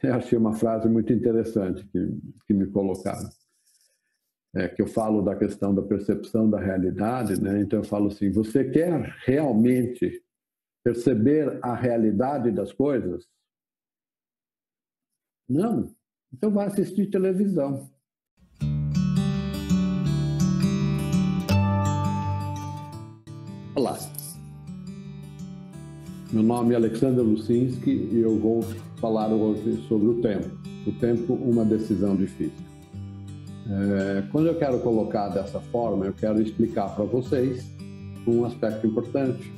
Eu achei uma frase muito interessante que me colocaram. Que eu falo da questão da percepção da realidade, né? Então eu falo assim, você quer realmente perceber a realidade das coisas? Não. Então vai assistir televisão. Olá. Meu nome é Alexander Lucinski e eu vou falar hoje sobre o tempo. O tempo, uma decisão difícil. Quando eu quero colocar dessa forma, eu quero explicar para vocês um aspecto importante.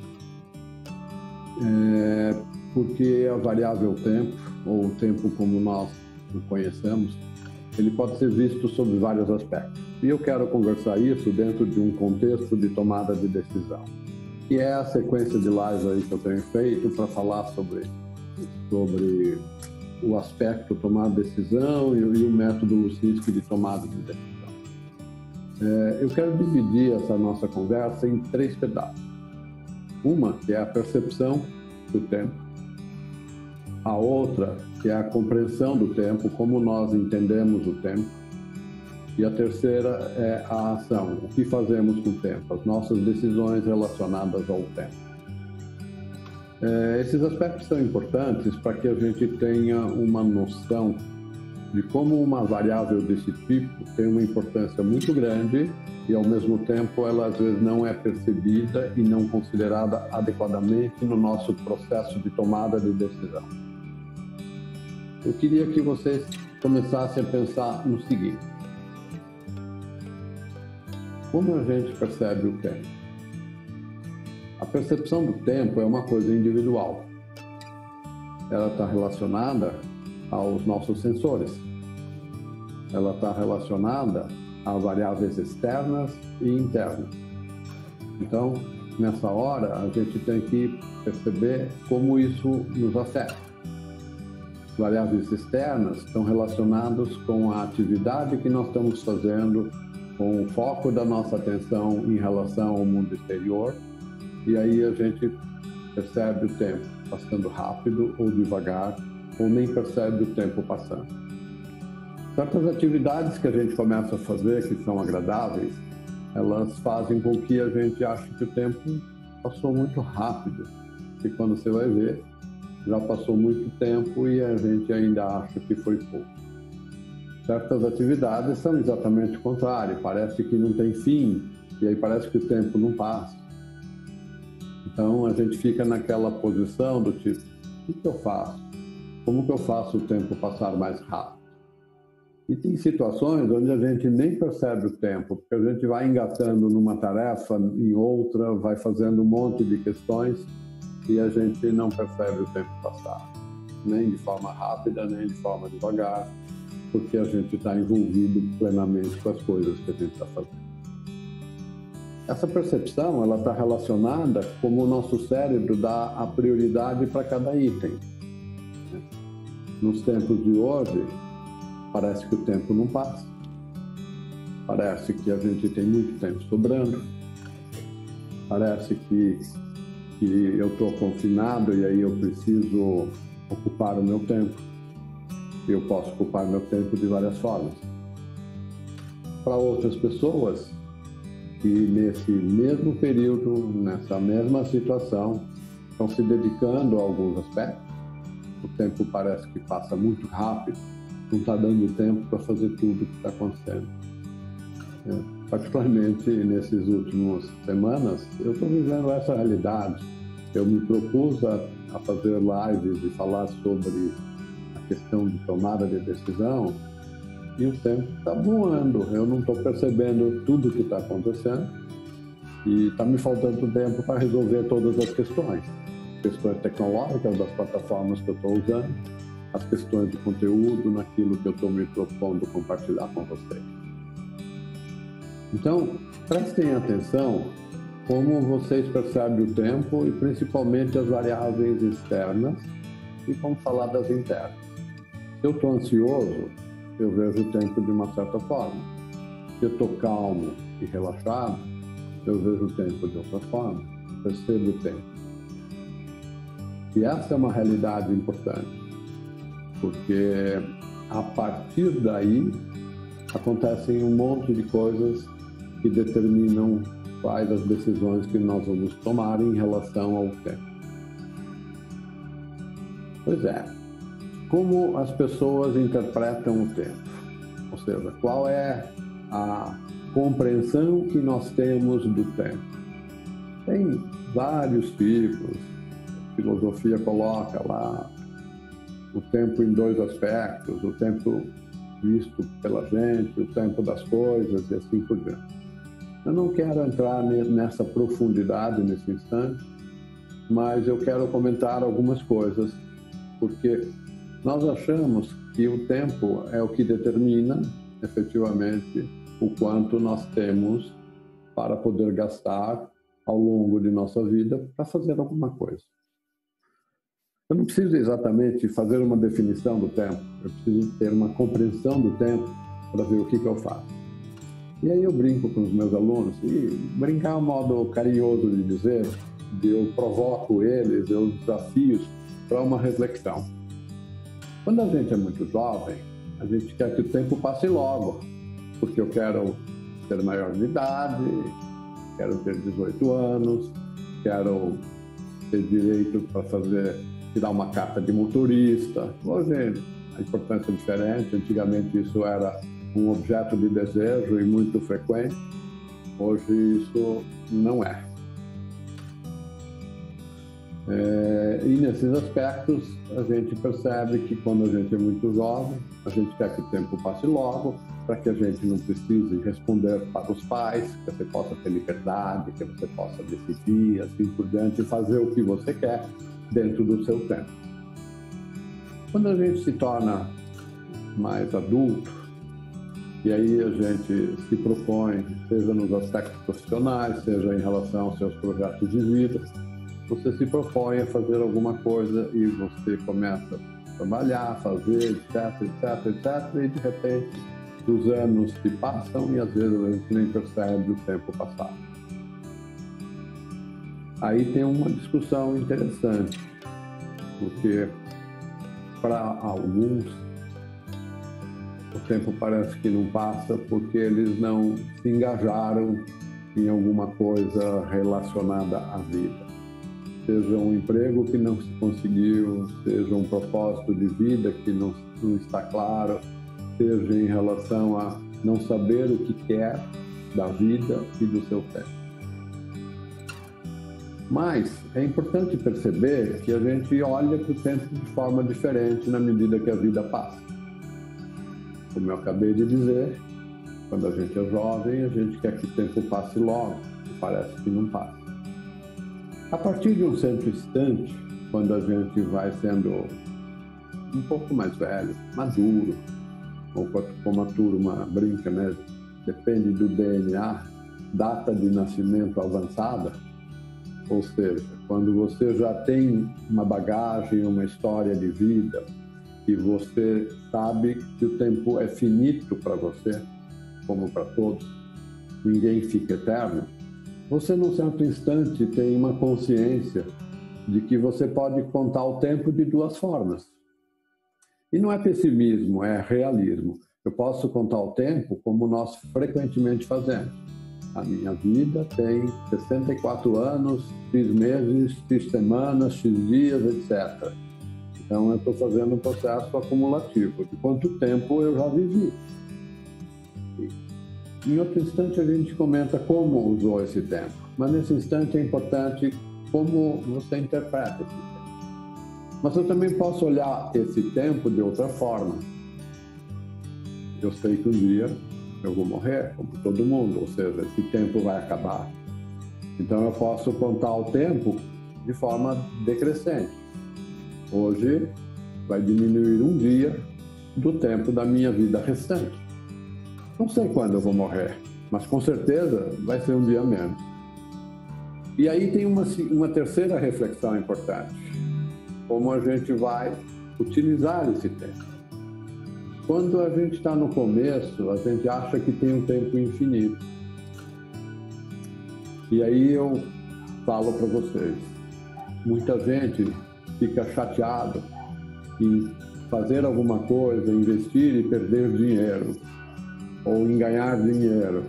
Porque a variável tempo, ou o tempo como nós o conhecemos, ele pode ser visto sob vários aspectos. E eu quero conversar isso dentro de um contexto de tomada de decisão. Que é a sequência de lives aí que eu tenho feito para falar sobre o aspecto tomar decisão e o método Lucinski de tomada de decisão. Eu quero dividir essa nossa conversa em 3 pedaços. Uma, que é a percepção do tempo. A outra, que é a compreensão do tempo, como nós entendemos o tempo. E a terceira é a ação, o que fazemos com o tempo, as nossas decisões relacionadas ao tempo. Esses aspectos são importantes para que a gente tenha uma noção de como uma variável desse tipo tem uma importância muito grande e, ao mesmo tempo, ela às vezes não é percebida e não considerada adequadamente no nosso processo de tomada de decisão. Eu queria que vocês começassem a pensar no seguinte. Como a gente percebe o tempo? A percepção do tempo é uma coisa individual. Ela está relacionada aos nossos sensores. Ela está relacionada a variáveis externas e internas. Então, nessa hora, a gente tem que perceber como isso nos afeta. Variáveis externas estão relacionadas com a atividade que nós estamos fazendo, com o foco da nossa atenção em relação ao mundo exterior, e aí a gente percebe o tempo passando rápido ou devagar, ou nem percebe o tempo passando. Certas atividades que a gente começa a fazer, que são agradáveis, elas fazem com que a gente ache que o tempo passou muito rápido, e quando você vai ver, já passou muito tempo e a gente ainda acha que foi pouco. Certas atividades são exatamente o contrário, parece que não tem fim, e aí parece que o tempo não passa. Então a gente fica naquela posição do tipo, o que eu faço? Como que eu faço o tempo passar mais rápido? E tem situações onde a gente nem percebe o tempo, porque a gente vai engatando numa tarefa, em outra, vai fazendo um monte de questões e a gente não percebe o tempo passar, nem de forma rápida, nem de forma devagar, porque a gente está envolvido plenamente com as coisas que a gente está fazendo. Essa percepção, ela está relacionada como o nosso cérebro dá a prioridade para cada item. Nos tempos de hoje, parece que o tempo não passa. Parece que a gente tem muito tempo sobrando. Parece que eu estou confinado e aí eu preciso ocupar o meu tempo. Eu posso ocupar meu tempo de várias formas. Para outras pessoas, que nesse mesmo período, nessa mesma situação, estão se dedicando a alguns aspectos. O tempo parece que passa muito rápido, não está dando tempo para fazer tudo o que está acontecendo. Particularmente nesses últimos semanas, eu estou vivendo essa realidade. Eu me propus a fazer lives e falar sobre a questão de tomada de decisão, e o tempo está voando. Eu não estou percebendo tudo o que está acontecendo e está me faltando tempo para resolver todas as questões. Questões tecnológicas das plataformas que eu estou usando, as questões de conteúdo naquilo que eu estou me propondo compartilhar com vocês. Então, prestem atenção como vocês percebem o tempo e principalmente as variáveis externas, e vamos falar das internas. Se eu estou ansioso, eu vejo o tempo de uma certa forma. Se eu estou calmo e relaxado, eu vejo o tempo de outra forma, percebo o tempo. E essa é uma realidade importante. porque a partir daí acontecem um monte de coisas que determinam quais as decisões que nós vamos tomar em relação ao tempo. Pois é, como as pessoas interpretam o tempo? Ou seja, qual é a compreensão que nós temos do tempo? Tem vários tipos. A filosofia coloca lá o tempo em dois aspectos: o tempo visto pela gente, o tempo das coisas e assim por diante. Eu não quero entrar nessa profundidade nesse instante, mas eu quero comentar algumas coisas, porque nós achamos que o tempo é o que determina, efetivamente, o quanto nós temos para poder gastar ao longo de nossa vida para fazer alguma coisa. Eu não preciso exatamente fazer uma definição do tempo, eu preciso ter uma compreensão do tempo para ver o que eu faço. E aí eu brinco com os meus alunos, e brincar é um modo carinhoso de dizer, eu provoco eles, eu desafio para uma reflexão. Quando a gente é muito jovem, a gente quer que o tempo passe logo, porque eu quero ter maior de idade, quero ter 18 anos, quero ter direito para tirar uma carta de motorista. Hoje a importância é diferente, antigamente isso era um objeto de desejo e muito frequente, hoje isso não é. E nesses aspectos a gente percebe que quando a gente é muito jovem, a gente quer que o tempo passe logo, para que a gente não precise responder para os pais, que você possa ter liberdade, que você possa decidir, assim por diante, fazer o que você quer dentro do seu tempo. Quando a gente se torna mais adulto, e aí a gente se propõe, seja nos aspectos profissionais, seja em relação aos seus projetos de vida, você se propõe a fazer alguma coisa e você começa a trabalhar, fazer, etc, etc, etc, e de repente os anos se passam e às vezes a gente nem percebe o tempo passar. Aí tem uma discussão interessante, porque para alguns o tempo parece que não passa porque eles não se engajaram em alguma coisa relacionada à vida. Seja um emprego que não se conseguiu, seja um propósito de vida que não está claro, seja em relação a não saber o que quer da vida e do seu tempo. Mas é importante perceber que a gente olha para o tempo de forma diferente na medida que a vida passa. Como eu acabei de dizer, quando a gente é jovem, a gente quer que o tempo passe logo, e parece que não passa. A partir de um certo instante, quando a gente vai sendo um pouco mais velho, maduro, ou como a turma brinca, né? Depende do DNA, data de nascimento avançada, ou seja, quando você já tem uma bagagem, uma história de vida, e você sabe que o tempo é finito para você, como para todos, ninguém fica eterno, você num certo instante tem uma consciência de que você pode contar o tempo de duas formas. E não é pessimismo, é realismo. Eu posso contar o tempo como nós frequentemente fazemos. A minha vida tem 64 anos, X meses, X semanas, X dias, etc. Então eu estou fazendo um processo acumulativo de quanto tempo eu já vivi. Em outro instante a gente comenta como usou esse tempo, mas nesse instante é importante como você interpreta esse tempo. Mas eu também posso olhar esse tempo de outra forma. Eu sei que um dia eu vou morrer, como todo mundo, ou seja, esse tempo vai acabar. Então eu posso contar o tempo de forma decrescente. Hoje vai diminuir um dia do tempo da minha vida restante. Não sei quando eu vou morrer, mas com certeza vai ser um dia menos. E aí tem uma terceira reflexão importante. Como a gente vai utilizar esse tempo. Quando a gente está no começo, a gente acha que tem um tempo infinito. E aí eu falo para vocês, muita gente fica chateado em fazer alguma coisa, investir e perder dinheiro, ou em ganhar dinheiro.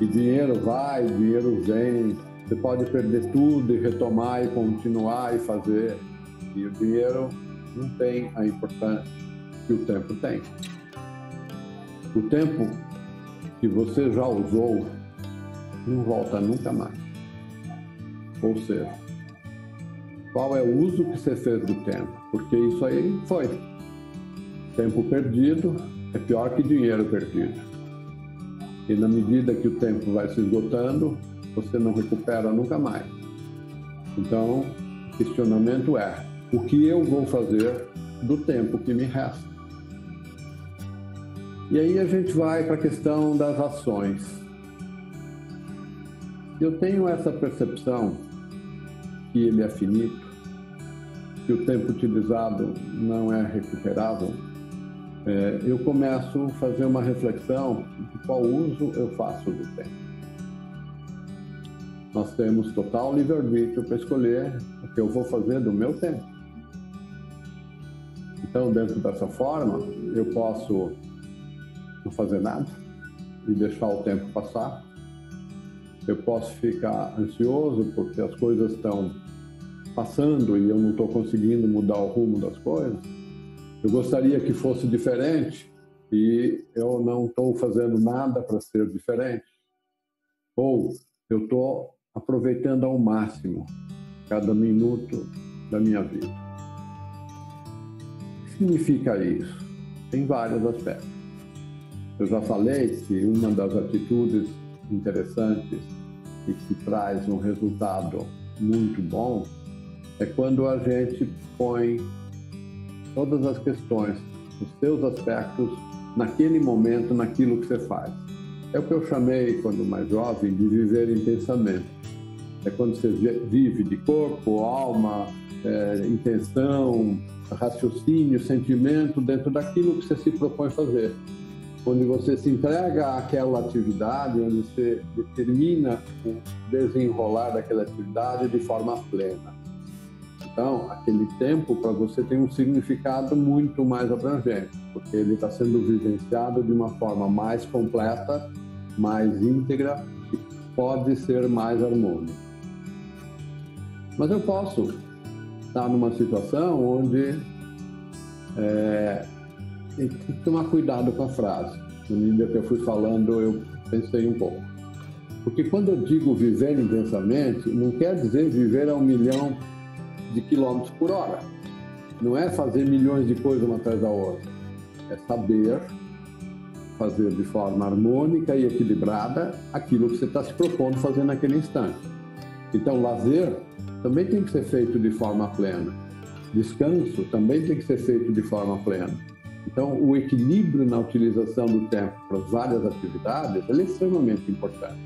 E dinheiro vai, dinheiro vem, você pode perder tudo e retomar e continuar e fazer. E o dinheiro não tem a importância que o tempo tem. O tempo que você já usou não volta nunca mais. Ou seja, qual é o uso que você fez do tempo? Porque isso aí foi. Tempo perdido é pior que dinheiro perdido. E na medida que o tempo vai se esgotando, você não recupera nunca mais. Então, o questionamento é: o que eu vou fazer do tempo que me resta? E aí a gente vai para a questão das ações. Eu tenho essa percepção que ele é finito, que o tempo utilizado não é recuperável. Eu começo a fazer uma reflexão de qual uso eu faço do tempo. Nós temos total livre-arbítrio para escolher o que eu vou fazer do meu tempo. Então, dentro dessa forma, eu posso não fazer nada e deixar o tempo passar. Eu posso ficar ansioso porque as coisas estão passando e eu não estou conseguindo mudar o rumo das coisas. Eu gostaria que fosse diferente e eu não estou fazendo nada para ser diferente. Ou eu estou aproveitando ao máximo cada minuto da minha vida. O que significa isso? Tem vários aspectos. Eu já falei que uma das atitudes interessantes e que traz um resultado muito bom é quando a gente põe todas as questões, os seus aspectos, naquele momento, naquilo que você faz. É o que eu chamei, quando mais jovem, de viver intensamente. É quando você vive de corpo, alma, intenção, raciocínio, sentimento, dentro daquilo que você se propõe fazer. Onde você se entrega àquela atividade, onde você determina o desenrolar daquela atividade de forma plena. Então, aquele tempo para você tem um significado muito mais abrangente, porque ele está sendo vivenciado de uma forma mais completa, mais íntegra e pode ser mais harmônica. Mas eu posso estar numa situação onde tem que tomar cuidado com a frase. Na medida que eu fui falando, eu pensei um pouco. Porque quando eu digo viver intensamente, não quer dizer viver a 1 milhão de quilômetros por hora. Não é fazer milhões de coisas uma atrás da outra. É saber fazer de forma harmônica e equilibrada aquilo que você está se propondo fazer naquele instante. Então, lazer também tem que ser feito de forma plena. Descanso também tem que ser feito de forma plena. Então, o equilíbrio na utilização do tempo para várias atividades ele é extremamente importante.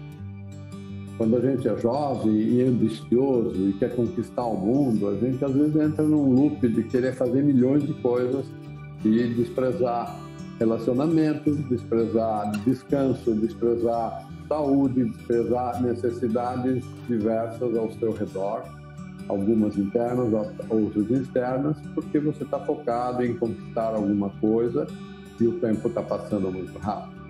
Quando a gente é jovem e ambicioso e quer conquistar o mundo, a gente às vezes entra num loop de querer fazer milhões de coisas e desprezar relacionamentos, desprezar descanso, desprezar saúde, desprezar necessidades diversas ao seu redor, algumas internas, outras externas, porque você está focado em conquistar alguma coisa e o tempo está passando muito rápido.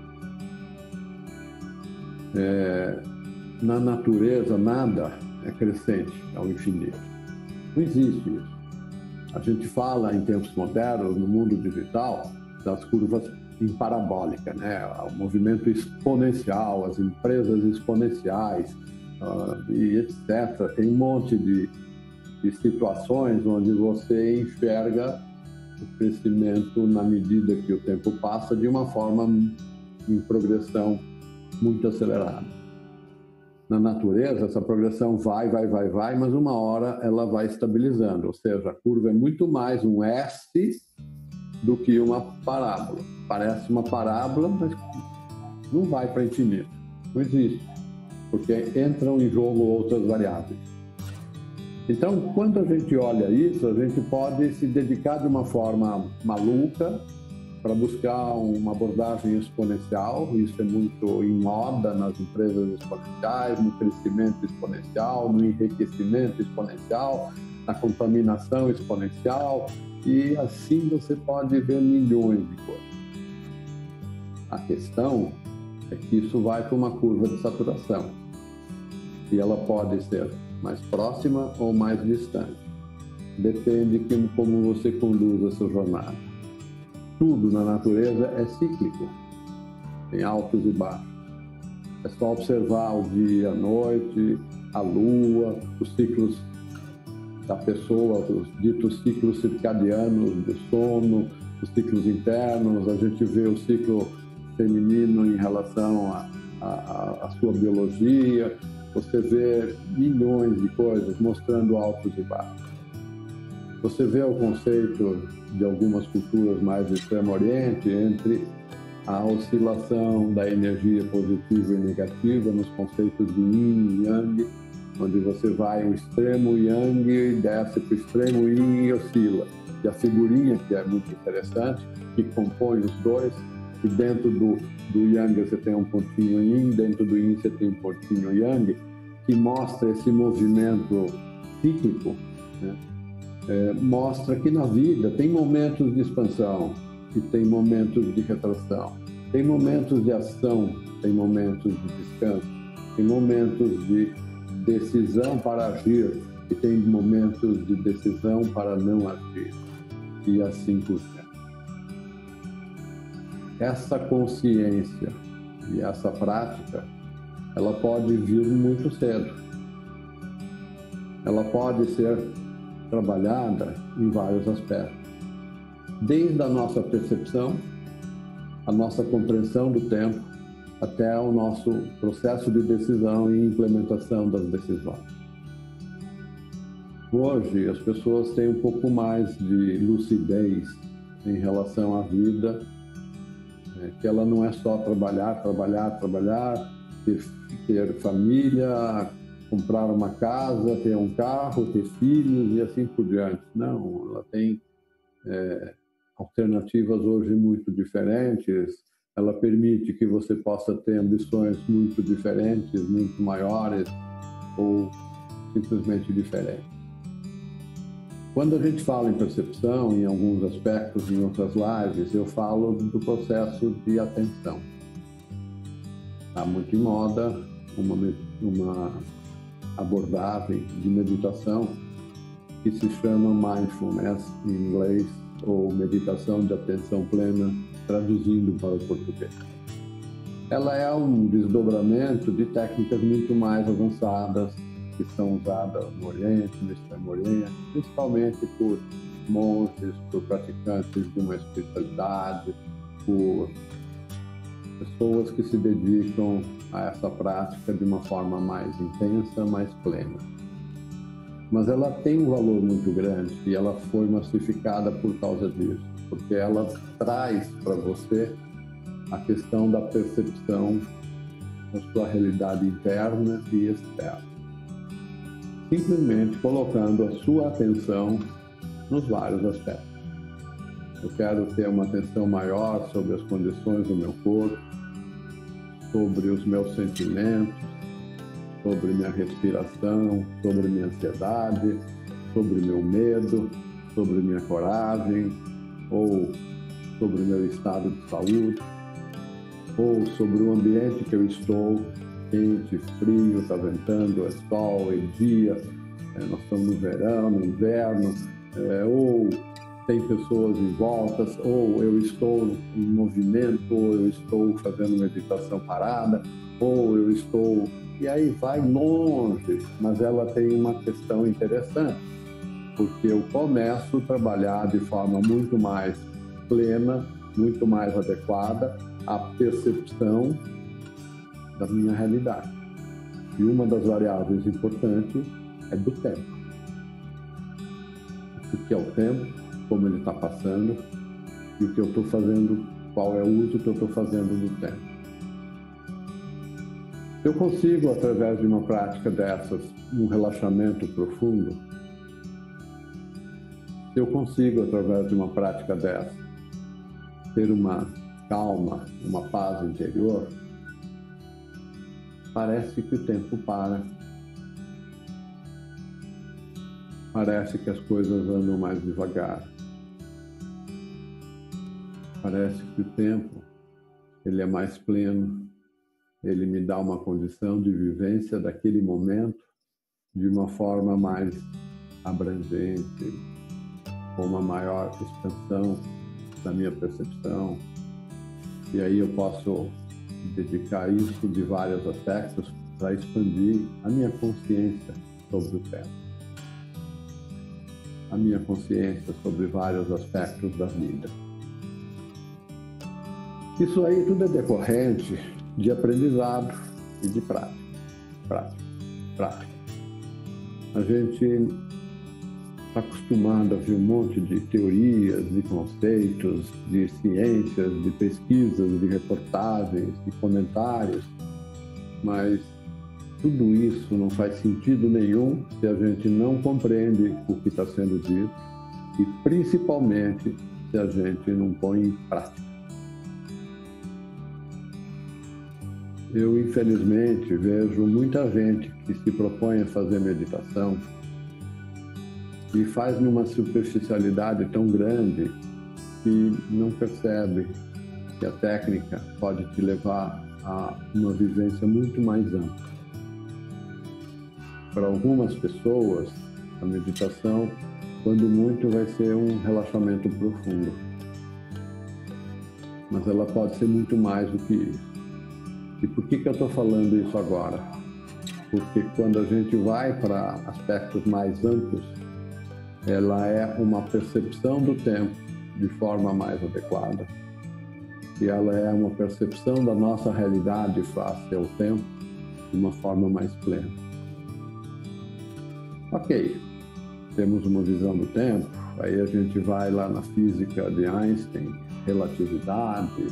Na natureza, nada é crescente ao infinito. Não existe isso. A gente fala em tempos modernos, no mundo digital, das curvas em parabólica, né? O movimento exponencial, as empresas exponenciais e etc. Tem um monte de situações onde você enxerga o crescimento na medida que o tempo passa de uma forma em progressão muito acelerada. Na natureza, essa progressão vai, mas uma hora ela vai estabilizando, ou seja, a curva é muito mais um S do que uma parábola. Parece uma parábola, mas não vai para infinito, não existe, porque entram em jogo outras variáveis. Então, quando a gente olha isso, a gente pode se dedicar de uma forma maluca para buscar uma abordagem exponencial. Isso é muito em moda nas empresas exponenciais, no crescimento exponencial, no enriquecimento exponencial, na contaminação exponencial, E assim você pode ver milhões de coisas. A questão é que isso vai para uma curva de saturação. E ela pode ser mais próxima ou mais distante. Depende de como você conduz a sua jornada. Tudo na natureza é cíclico. Tem altos e baixos. É só observar o dia, a noite, a lua, os ciclos da pessoa, os ditos ciclos circadianos do sono, os ciclos internos. A gente vê o ciclo feminino em relação à sua biologia. Você vê milhões de coisas mostrando altos e baixos. Você vê o conceito de algumas culturas mais do Extremo Oriente entre a oscilação da energia positiva e negativa nos conceitos de Yin e Yang, onde você vai ao extremo Yang e desce para o extremo Yin e oscila. E a figurinha, que é muito interessante, que compõe os dois, e dentro do Yang você tem um pontinho Yin, dentro do Yin você tem um pontinho Yang, que mostra esse movimento cíclico, né? Mostra que na vida tem momentos de expansão e tem momentos de retração, tem momentos de ação, tem momentos de descanso, tem momentos de decisão para agir e tem momentos de decisão para não agir, e assim por diante. Essa consciência e essa prática, ela pode vir muito cedo. Ela pode ser trabalhada em vários aspectos. Desde a nossa percepção, a nossa compreensão do tempo, até o nosso processo de decisão e implementação das decisões. Hoje, as pessoas têm um pouco mais de lucidez em relação à vida, que ela não é só trabalhar, ter família, comprar uma casa, ter um carro, ter filhos e assim por diante. Não, ela tem alternativas hoje muito diferentes. Ela permite que você possa ter ambições muito diferentes, muito maiores ou simplesmente diferentes. Quando a gente fala em percepção, em alguns aspectos, em outras lives, eu falo do processo de atenção. Está muito em moda uma abordagem de meditação que se chama mindfulness em inglês, ou meditação de atenção plena, traduzindo para o português. Ela é um desdobramento de técnicas muito mais avançadas que são usadas no Oriente, no Extremo Oriente, principalmente por monges, por praticantes de uma espiritualidade, por pessoas que se dedicam a essa prática de uma forma mais intensa, mais plena. Mas ela tem um valor muito grande e ela foi massificada por causa disso, porque ela traz para você a questão da percepção da sua realidade interna e externa, simplesmente colocando a sua atenção nos vários aspectos. Eu quero ter uma atenção maior sobre as condições do meu corpo, sobre os meus sentimentos, sobre minha respiração, sobre minha ansiedade, sobre meu medo, sobre minha coragem, ou sobre meu estado de saúde, ou sobre o ambiente que eu estou, quente, frio, está ventando, é sol, é dia, nós estamos no verão, no inverno, ou tem pessoas em volta, ou eu estou em movimento, ou eu estou fazendo meditação parada, ou eu estou... E aí vai longe, mas ela tem uma questão interessante, porque eu começo a trabalhar de forma muito mais plena, muito mais adequada à percepção da minha realidade. E uma das variáveis importantes é do tempo. O que é o tempo, como ele está passando, e o que eu estou fazendo, qual é o uso que eu estou fazendo do tempo. Eu consigo, através de uma prática dessas, um relaxamento profundo, eu consigo, através de uma prática dessa, ter uma calma, uma paz interior, parece que o tempo para. Parece que as coisas andam mais devagar. Parece que o tempo, ele é mais pleno, ele me dá uma condição de vivência daquele momento de uma forma mais abrangente, com uma maior expansão da minha percepção. E aí eu posso dedicar isso de vários aspectos para expandir a minha consciência sobre o tempo, a minha consciência sobre vários aspectos da vida. Isso aí tudo é decorrente de aprendizado e de prática. A gente está acostumado a ver um monte de teorias, de conceitos, de ciências, de pesquisas, de reportagens, de comentários, mas tudo isso não faz sentido nenhum se a gente não compreende o que está sendo dito e, principalmente, se a gente não põe em prática. Eu, infelizmente, vejo muita gente que se propõe a fazer meditação e faz numa superficialidade tão grande que não percebe que a técnica pode te levar a uma vivência muito mais ampla. Para algumas pessoas, a meditação, quando muito, vai ser um relaxamento profundo. Mas ela pode ser muito mais do que isso. E por que eu estou falando isso agora? Porque quando a gente vai para aspectos mais amplos, ela é uma percepção do tempo de forma mais adequada. E ela é uma percepção da nossa realidade face ao tempo de uma forma mais plena. Ok, temos uma visão do tempo, aí a gente vai lá na física de Einstein, relatividade,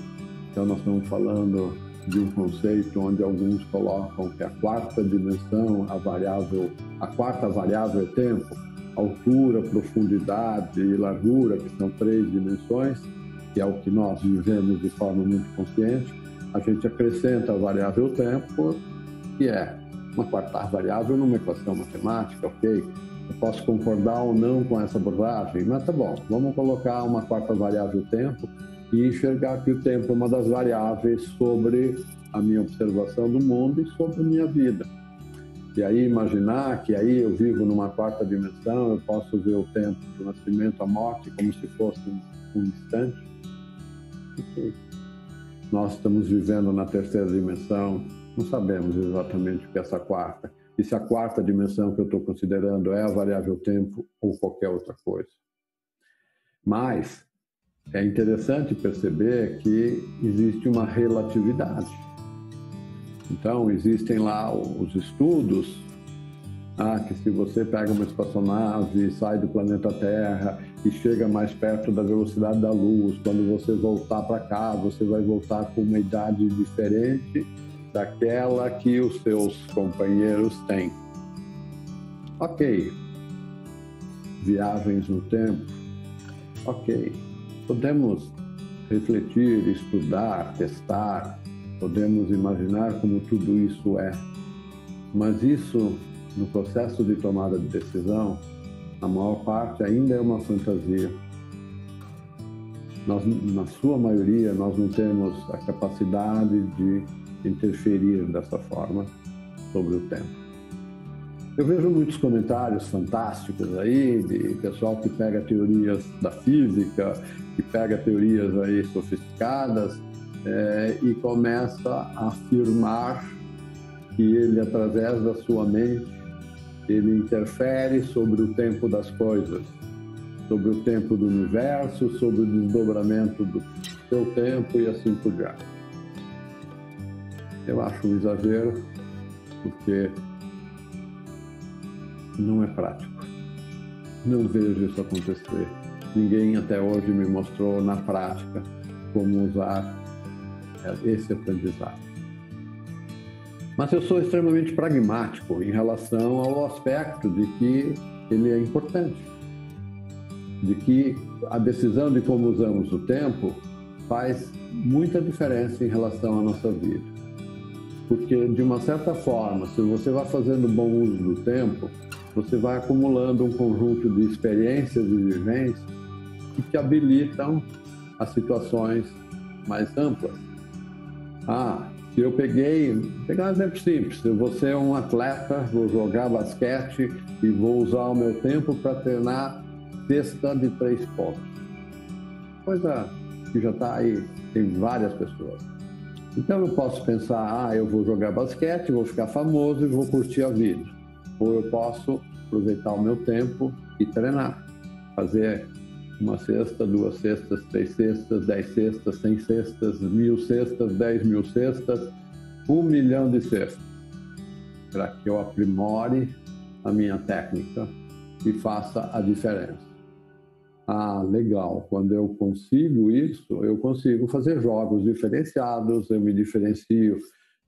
então nós estamos falando de um conceito onde alguns colocam que a quarta dimensão, a quarta variável é tempo, altura, profundidade e largura, que são 3 dimensões, que é o que nós vivemos de forma muito consciente. A gente acrescenta a variável tempo, que é uma quarta variável numa equação matemática, ok? Eu posso concordar ou não com essa abordagem, mas tá bom, vamos colocar uma quarta variável tempo e enxergar que o tempo é uma das variáveis sobre a minha observação do mundo e sobre a minha vida. E aí imaginar que aí eu vivo numa quarta dimensão, eu posso ver o tempo do nascimento à morte como se fosse um instante. Okay. Nós estamos vivendo na terceira dimensão, não sabemos exatamente o que é essa quarta. E se a quarta dimensão que eu estou considerando é a variável tempo ou qualquer outra coisa. Mas é interessante perceber que existe uma relatividade. Então, existem lá os estudos, que se você pega uma espaçonave, sai do planeta Terra e chega mais perto da velocidade da luz, quando você voltar para cá, você vai voltar com uma idade diferente daquela que os seus companheiros têm. Ok. Viagens no tempo. Ok. Podemos refletir, estudar, testar, podemos imaginar como tudo isso é. Mas isso, no processo de tomada de decisão, a maior parte ainda é uma fantasia. Nós, na sua maioria, nós não temos a capacidade de interferir dessa forma sobre o tempo. Eu vejo muitos comentários fantásticos aí de pessoal que pega teorias da física, que pega teorias aí sofisticadas e começa a afirmar que ele, através da sua mente, ele interfere sobre o tempo das coisas, sobre o tempo do universo, sobre o desdobramento do seu tempo e assim por diante. Eu acho um exagero, porque não é prático. Não vejo isso acontecer. Ninguém até hoje me mostrou na prática como usar esse aprendizado. Mas eu sou extremamente pragmático em relação ao aspecto de que ele é importante, de que a decisão de como usamos o tempo faz muita diferença em relação à nossa vida. Porque, de uma certa forma, se você vai fazendo bom uso do tempo, você vai acumulando um conjunto de experiências e vivências que te habilitam a situações mais amplas. Se eu pegar um exemplo simples, eu vou ser um atleta, vou jogar basquete e vou usar o meu tempo para treinar cesta de 3 pontos. Coisa que já está aí, tem várias pessoas. Então eu posso pensar, eu vou jogar basquete, vou ficar famoso e vou curtir a vida. Ou eu posso aproveitar o meu tempo e treinar, fazer uma cesta, 2 cestas, 3 cestas, 10 cestas, 100 cestas, 1000 cestas, 10.000 cestas, 1 milhão de cestas, para que eu aprimore a minha técnica e faça a diferença. Legal, quando eu consigo isso, eu consigo fazer jogos diferenciados, eu me diferencio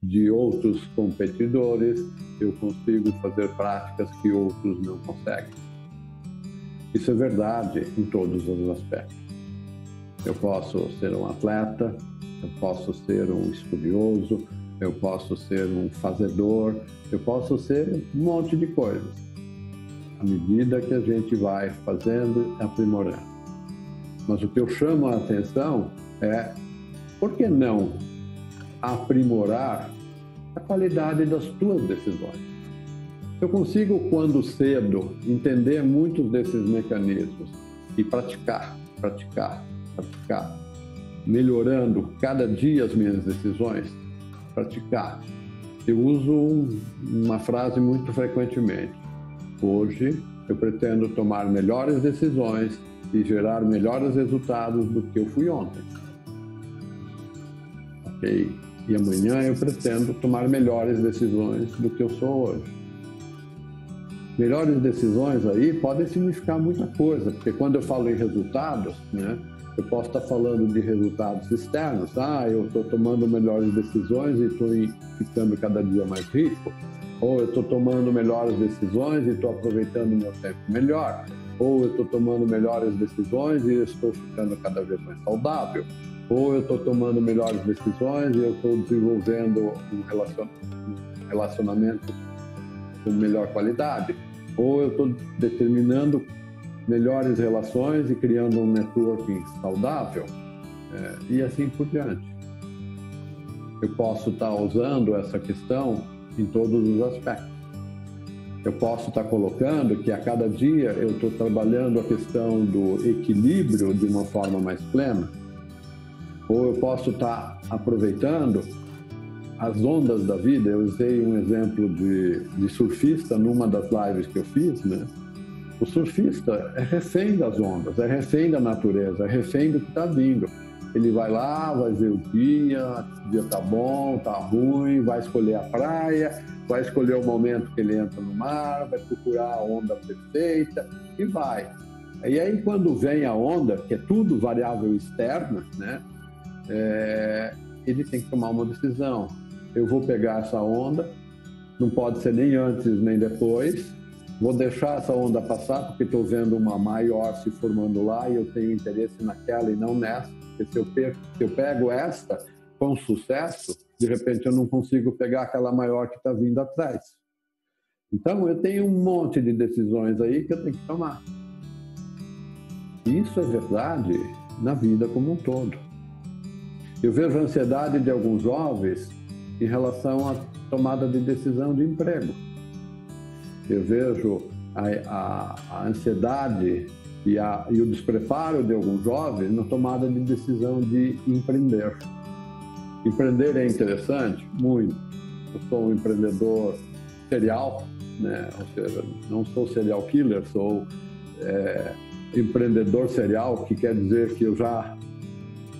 de outros competidores, eu consigo fazer práticas que outros não conseguem. Isso é verdade em todos os aspectos. Eu posso ser um atleta, eu posso ser um estudioso, eu posso ser um fazedor, eu posso ser um monte de coisas, à medida que a gente vai fazendo e aprimorando. Mas o que eu chamo a atenção é, por que não aprimorar a qualidade das tuas decisões? Eu consigo, quando cedo, entender muitos desses mecanismos e praticar, melhorando cada dia as minhas decisões, praticar. Eu uso uma frase muito frequentemente. Hoje, eu pretendo tomar melhores decisões e gerar melhores resultados do que eu fui ontem. Ok? E amanhã eu pretendo tomar melhores decisões do que eu sou hoje. Melhores decisões aí podem significar muita coisa, porque quando eu falo em resultados, né, eu posso estar falando de resultados externos. Eu estou tomando melhores decisões e estou ficando cada dia mais rico. Ou eu estou tomando melhores decisões e estou aproveitando o meu tempo melhor. Ou eu estou tomando melhores decisões e estou ficando cada vez mais saudável. Ou eu estou tomando melhores decisões e eu estou desenvolvendo um relacionamento com melhor qualidade, ou eu estou determinando melhores relações e criando um networking saudável, e assim por diante. Eu posso estar usando essa questão em todos os aspectos. Eu posso estar colocando que a cada dia eu estou trabalhando a questão do equilíbrio de uma forma mais plena, ou eu posso estar aproveitando as ondas da vida. Eu usei um exemplo de surfista numa das lives que eu fiz, né? O surfista é refém das ondas, é refém da natureza, é refém do que está vindo. Ele vai lá, vai ver o dia tá bom, tá ruim, vai escolher a praia, vai escolher o momento que ele entra no mar, vai procurar a onda perfeita e vai. E aí quando vem a onda, que é tudo variável externa, né? Ele tem que tomar uma decisão. Eu vou pegar essa onda, não pode ser nem antes nem depois, vou deixar essa onda passar porque estou vendo uma maior se formando lá e eu tenho interesse naquela e não nessa, porque se eu pego esta com sucesso, de repente eu não consigo pegar aquela maior que está vindo atrás. Então eu tenho um monte de decisões aí que eu tenho que tomar. E isso é verdade na vida como um todo. Eu vejo a ansiedade de alguns jovens em relação à tomada de decisão de emprego. Eu vejo a ansiedade e o despreparo de alguns jovens na tomada de decisão de empreender. Empreender é interessante? Muito. Eu sou um empreendedor serial, né? Ou seja, não sou serial killer, sou empreendedor serial, que quer dizer que eu já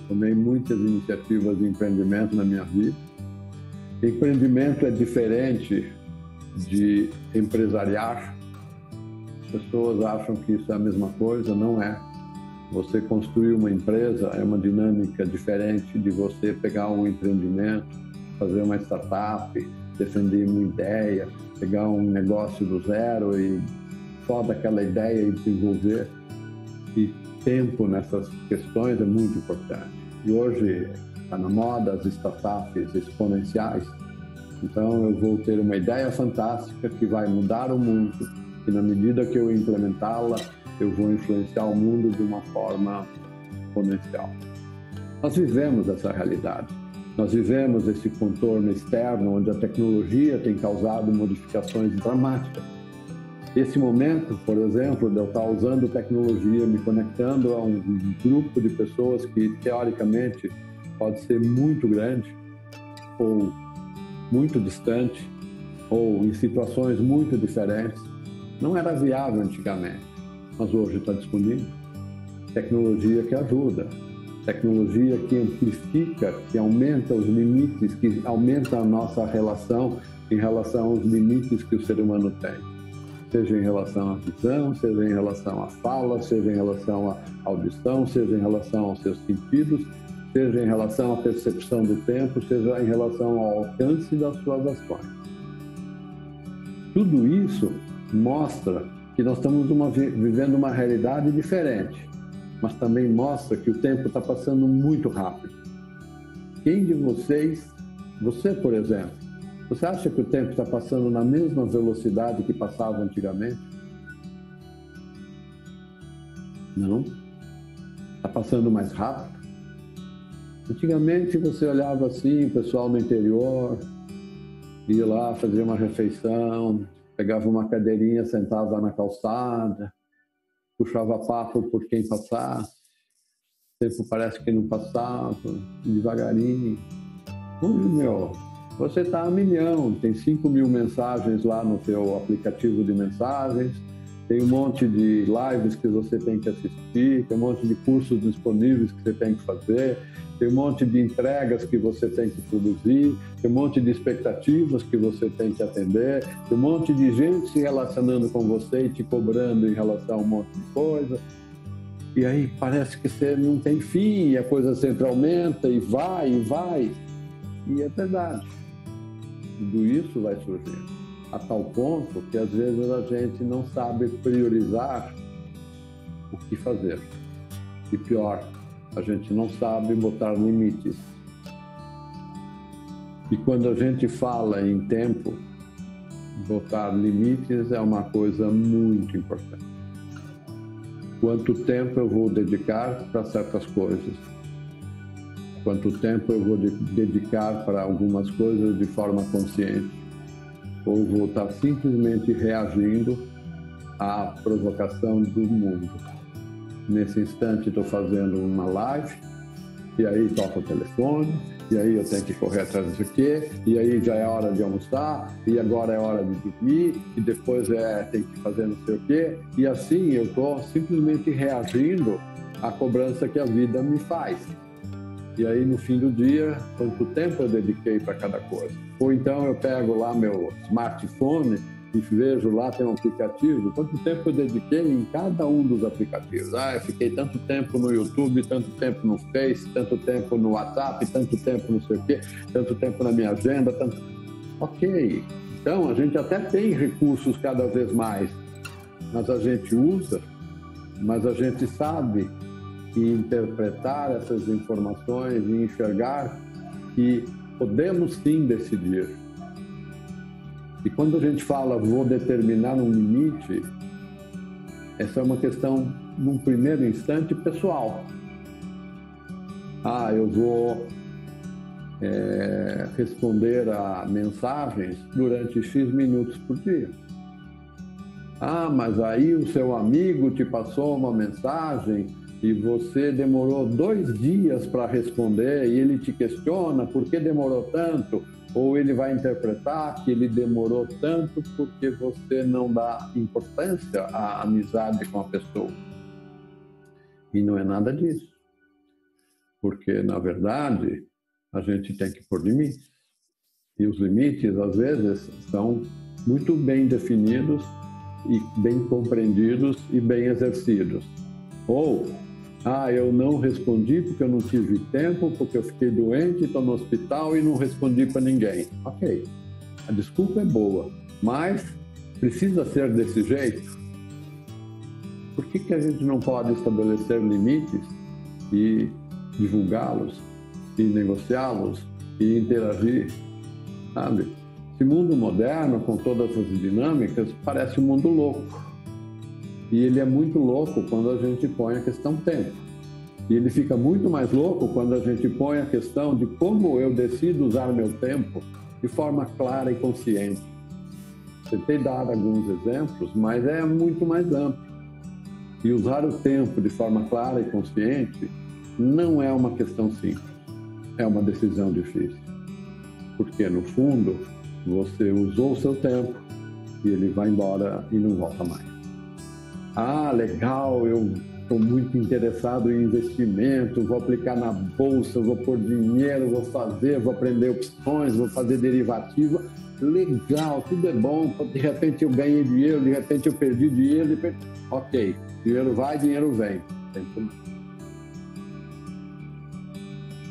tomei muitas iniciativas de empreendimento na minha vida. Empreendimento é diferente de empresariar. As pessoas acham que isso é a mesma coisa, não é. Você construir uma empresa é uma dinâmica diferente de você pegar um empreendimento, fazer uma startup, defender uma ideia, pegar um negócio do zero e só daquela ideia e desenvolver. E tempo nessas questões é muito importante. E hoje está na moda as startups exponenciais. Então eu vou ter uma ideia fantástica que vai mudar o mundo e na medida que eu implementá-la, eu vou influenciar o mundo de uma forma exponencial. Nós vivemos essa realidade. Nós vivemos esse contorno externo onde a tecnologia tem causado modificações dramáticas. Esse momento, por exemplo, de eu estar usando tecnologia, me conectando a um grupo de pessoas que, teoricamente, pode ser muito grande ou muito distante ou em situações muito diferentes, não era viável antigamente, mas hoje está disponível. Tecnologia que ajuda, tecnologia que amplifica, que aumenta os limites, que aumenta a nossa relação em relação aos limites que o ser humano tem. Seja em relação à visão, seja em relação à fala, seja em relação à audição, seja em relação aos seus sentidos, seja em relação à percepção do tempo, seja em relação ao alcance das suas ações. Tudo isso mostra que nós estamos vivendo uma realidade diferente, mas também mostra que o tempo está passando muito rápido. Quem de vocês, você, por exemplo, você acha que o tempo está passando na mesma velocidade que passava antigamente? Não. Está passando mais rápido. Antigamente você olhava assim, o pessoal no interior, ia lá fazer uma refeição, pegava uma cadeirinha, sentava na calçada, puxava papo por quem passasse. O tempo parece que não passava, devagarinho. Hoje, você está a milhão, tem 5.000 mensagens lá no seu aplicativo de mensagens, tem um monte de lives que você tem que assistir, tem um monte de cursos disponíveis que você tem que fazer, tem um monte de entregas que você tem que produzir, tem um monte de expectativas que você tem que atender, tem um monte de gente se relacionando com você e te cobrando em relação a um monte de coisa. E aí parece que você não tem fim, e a coisa sempre aumenta e vai, e vai. E é verdade. Tudo isso vai surgindo, a tal ponto que às vezes a gente não sabe priorizar o que fazer. E pior, a gente não sabe botar limites. E quando a gente fala em tempo, botar limites é uma coisa muito importante. Quanto tempo eu vou dedicar para certas coisas? Quanto tempo eu vou dedicar para algumas coisas de forma consciente? Ou vou estar simplesmente reagindo à provocação do mundo? Nesse instante estou fazendo uma live, e aí toca o telefone, e aí eu tenho que correr atrás disso aqui, e aí já é hora de almoçar, e agora é hora de dormir, e depois tem que fazer não sei o quê, e assim eu estou simplesmente reagindo à cobrança que a vida me faz. E aí, no fim do dia, quanto tempo eu dediquei para cada coisa? Ou então eu pego lá meu smartphone e vejo lá, tem um aplicativo, quanto tempo eu dediquei em cada um dos aplicativos? Eu fiquei tanto tempo no YouTube, tanto tempo no Face, tanto tempo no WhatsApp, tanto tempo não sei o quê, tanto tempo na minha agenda, tanto... Ok, então a gente até tem recursos cada vez mais, mas a gente usa, mas a gente sabe e interpretar essas informações e enxergar que podemos sim decidir. E quando a gente fala vou determinar um limite, essa é uma questão, num primeiro instante, pessoal. Eu vou responder a mensagens durante X minutos por dia. Mas aí o seu amigo te passou uma mensagem e você demorou 2 dias para responder e ele te questiona por que demorou tanto, ou ele vai interpretar que ele demorou tanto porque você não dá importância à amizade com a pessoa. E não é nada disso. Porque, na verdade, a gente tem que pôr limites. E os limites, às vezes, são muito bem definidos e bem compreendidos e bem exercidos. Ou eu não respondi porque eu não tive tempo, porque eu fiquei doente, estou no hospital e não respondi para ninguém. Ok, a desculpa é boa, mas precisa ser desse jeito? Por que a gente não pode estabelecer limites e divulgá-los, e negociá-los, e interagir, sabe? Esse mundo moderno, com todas essas dinâmicas, parece um mundo louco. E ele é muito louco quando a gente põe a questão tempo. E ele fica muito mais louco quando a gente põe a questão de como eu decido usar meu tempo de forma clara e consciente. Tentei dar alguns exemplos, mas é muito mais amplo. E usar o tempo de forma clara e consciente não é uma questão simples, é uma decisão difícil. Porque, no fundo, você usou o seu tempo e ele vai embora e não volta mais. Ah, legal, eu estou muito interessado em investimento, vou aplicar na bolsa, vou pôr dinheiro, vou aprender opções, vou fazer derivativo. Legal, tudo é bom, de repente eu ganhei dinheiro, de repente eu perdi dinheiro, ok, dinheiro vai, dinheiro vem.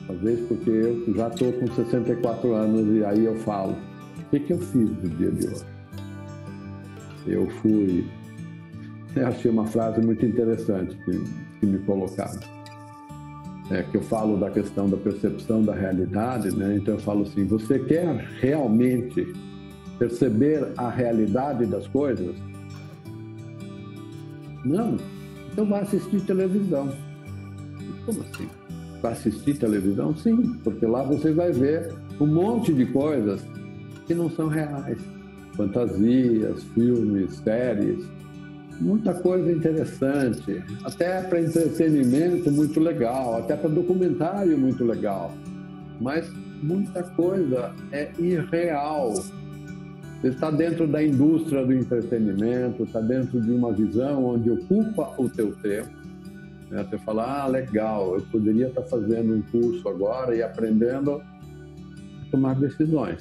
Talvez porque eu já estou com 64 anos e aí eu falo, o que eu fiz no dia de hoje? Eu achei uma frase muito interessante que me colocaram. Que eu falo da questão da percepção da realidade, né? Então eu falo assim, você quer realmente perceber a realidade das coisas? Não. Então vai assistir televisão. Como assim? Vai assistir televisão? Sim, porque lá você vai ver um monte de coisas que não são reais. Fantasias, filmes, séries, muita coisa interessante, até para entretenimento muito legal, até para documentário muito legal, mas muita coisa é irreal. Ele está dentro da indústria do entretenimento, está dentro de uma visão onde ocupa o teu tempo. Você fala, legal, eu poderia estar fazendo um curso agora e aprendendo a tomar decisões.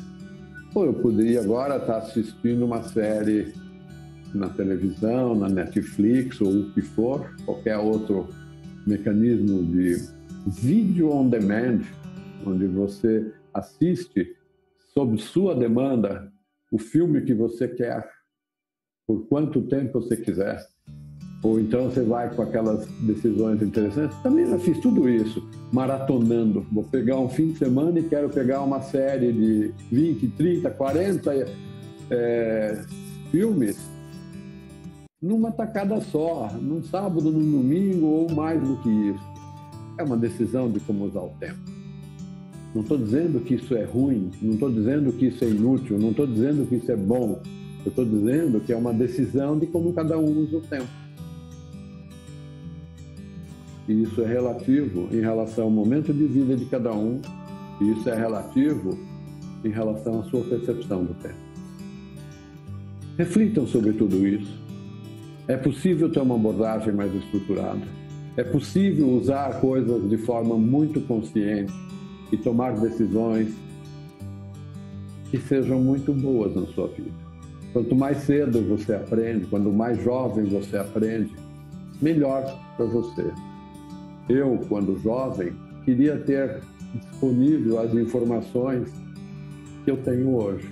Ou eu poderia agora estar assistindo uma série na televisão, na Netflix ou o que for, qualquer outro mecanismo de vídeo on demand, onde você assiste sob sua demanda o filme que você quer, por quanto tempo você quiser. Ou então você vai com aquelas decisões interessantes. Também já fiz tudo isso, maratonando. Vou pegar um fim de semana e quero pegar uma série de 20, 30, 40 filmes numa tacada só, num sábado, num domingo ou mais do que isso. É uma decisão de como usar o tempo. Não estou dizendo que isso é ruim, não estou dizendo que isso é inútil, não estou dizendo que isso é bom. Eu estou dizendo que é uma decisão de como cada um usa o tempo. E isso é relativo em relação ao momento de vida de cada um, e isso é relativo em relação à sua percepção do tempo. Reflitam sobre tudo isso. É possível ter uma abordagem mais estruturada. É possível usar coisas de forma muito consciente e tomar decisões que sejam muito boas na sua vida. Quanto mais cedo você aprende, quanto mais jovem você aprende, melhor para você. Eu, quando jovem, queria ter disponível as informações que eu tenho hoje.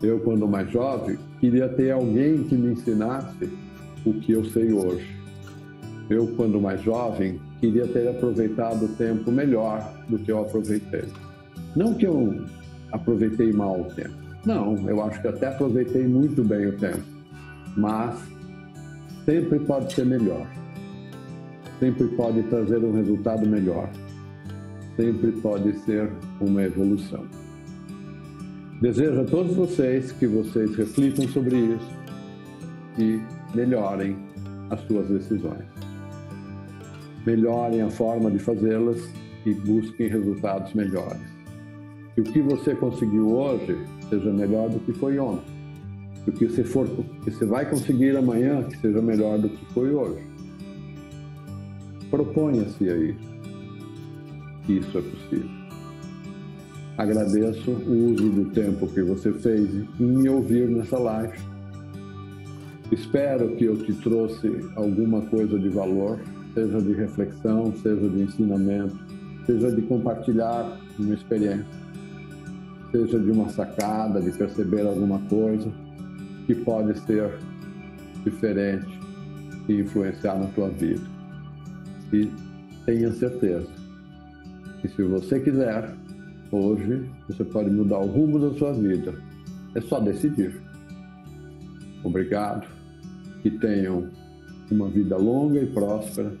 Eu, quando mais jovem, queria ter alguém que me ensinasse o que eu sei hoje. Eu, quando mais jovem, queria ter aproveitado o tempo melhor do que eu aproveitei. Não que eu aproveitei mal o tempo. Não, eu acho que até aproveitei muito bem o tempo. Mas sempre pode ser melhor. Sempre pode trazer um resultado melhor. Sempre pode ser uma evolução. Desejo a todos vocês que vocês reflitam sobre isso e melhorem as suas decisões. Melhorem a forma de fazê-las e busquem resultados melhores. Que o que você conseguiu hoje seja melhor do que foi ontem. Que o que você vai conseguir amanhã que seja melhor do que foi hoje. Proponha-se a isso, que isso é possível. Agradeço o uso do tempo que você fez em me ouvir nessa live. Espero que eu te trouxe alguma coisa de valor, seja de reflexão, seja de ensinamento, seja de compartilhar uma experiência, seja de uma sacada, de perceber alguma coisa que pode ser diferente e influenciar na tua vida. E tenha certeza que se você quiser, hoje você pode mudar o rumo da sua vida. É só decidir. Obrigado. Que tenham uma vida longa e próspera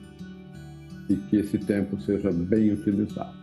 e que esse tempo seja bem utilizado.